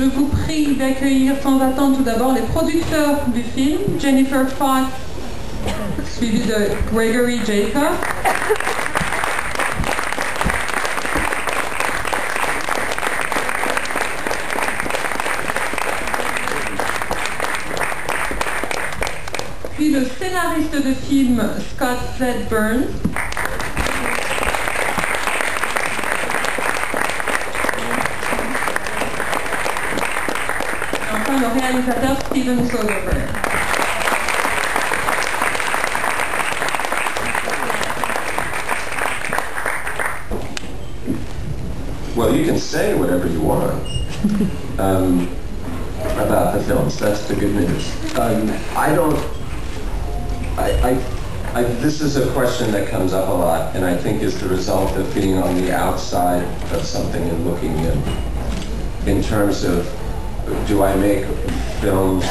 Je vous prie d'accueillir sans attendre tout d'abord les producteurs du film, Jennifer Fox, suivi de Gregory Jacob. Puis le scénariste de film, Scott Z.Burns. Le réalisateur Steven Soderbergh. Well, you can say whatever you want about the films. That's the good news. This is a question that comes up a lot, and I think is the result of being on the outside of something and looking in terms of, do I make films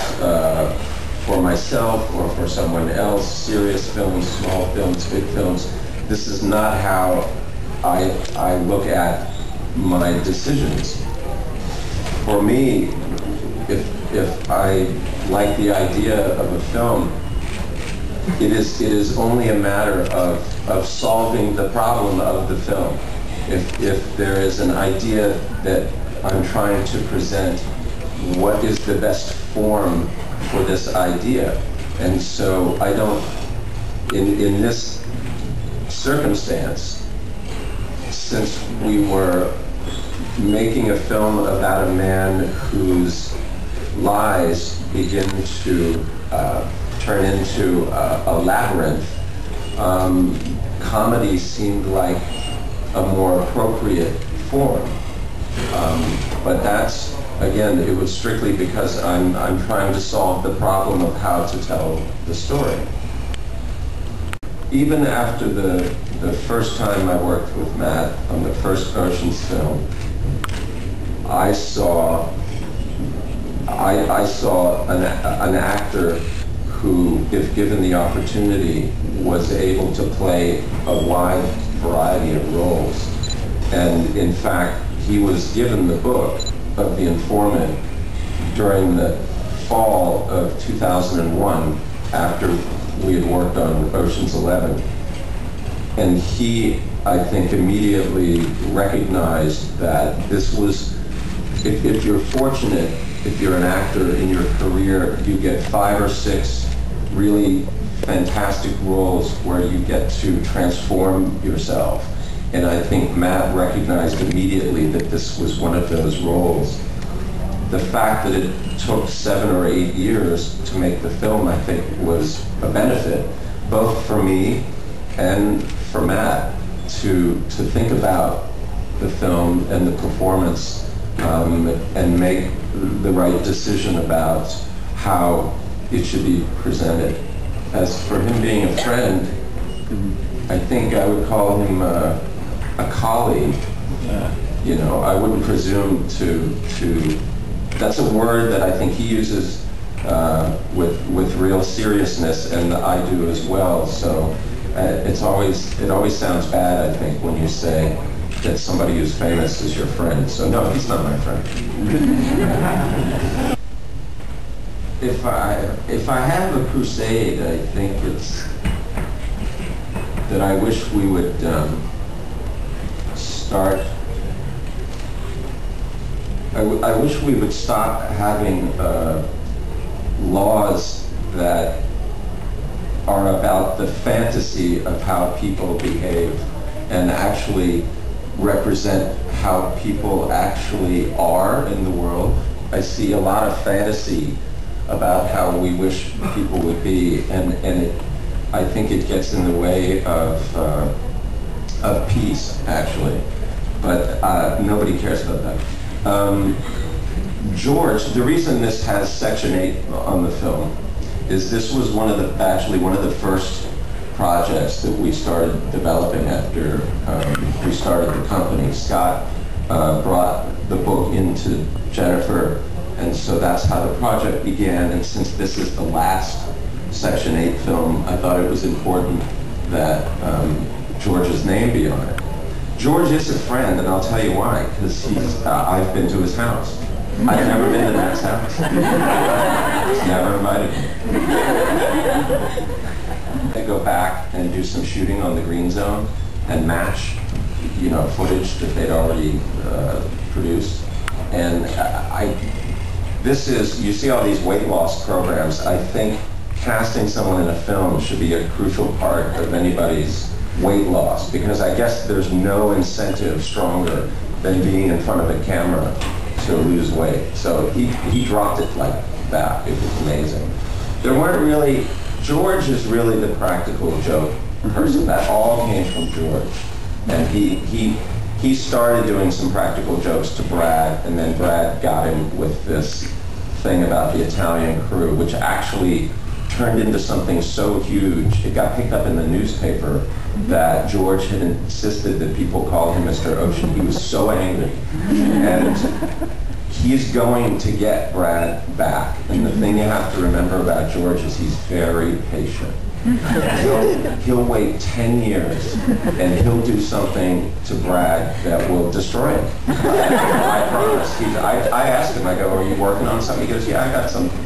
for myself or for someone else? Serious films, small films, big films. This is not how I look at my decisions. For me, if I like the idea of a film, it is only a matter of solving the problem of the film. If there is an idea that I'm trying to present, what is the best form for this idea? And so I don't, in this circumstance, since we were making a film about a man whose lies begin to turn into a labyrinth, comedy seemed like a more appropriate form. But that's, again, it was strictly because I'm trying to solve the problem of how to tell the story. Even after the first time I worked with Matt on the first Ocean's film, I saw an actor who, if given the opportunity, was able to play a wide variety of roles. And in fact, he was given the book of The Informant during the fall of 2001 after we had worked on Ocean's 11. And he, I think, immediately recognized that this was, if you're fortunate, if you're an actor in your career, you get 5 or 6 really fantastic roles where you get to transform yourself. And I think Matt recognized immediately that this was one of those roles. The fact that it took 7 or 8 years to make the film, I think, was a benefit, both for me and for Matt, to think about the film and the performance and make the right decision about how it should be presented. As for him being a friend, I think I would call him a colleague. You know, I wouldn't presume to. That's a word that I think he uses with real seriousness, and I do as well. So it always sounds bad, I think, when you say that somebody who's famous is your friend. So no, he's not my friend. If I have a crusade, I think it's that I wish we would start. I wish we would stop having laws that are about the fantasy of how people behave and actually represent how people actually are in the world. I see a lot of fantasy about how we wish people would be, and I think it gets in the way of peace, actually. But nobody cares about that. George, the reason this has Section 8 on the film is this was actually one of the first projects that we started developing after we started the company. Scott brought the book into Jennifer, and so that's how the project began. And since this is the last Section 8 film, I thought it was important that George's name be on it. George is a friend, and I'll tell you why, because I've been to his house. I've never been to Matt's house. He's never invited me. They go back and do some shooting on the green zone and match, footage that they'd already produced. And you see all these weight loss programs. I think casting someone in a film should be a crucial part of anybody's weight loss, because I guess there's no incentive stronger than being in front of a camera to lose weight. So he dropped it like that. It was amazing. There weren't really, George is really the practical joke person. That all came from George. And he started doing some practical jokes to Brad, and then Brad got him with this thing about the Italian crew, which actually turned into something so huge. It got picked up in the newspaper that George had insisted that people call him Mr. Ocean. He was so angry. And he's going to get Brad back. And the thing you have to remember about George is he's very patient. He'll wait 10 years and he'll do something to Brad that will destroy him. I promise. I asked him, I go, are you working on something? He goes, yeah, I got something.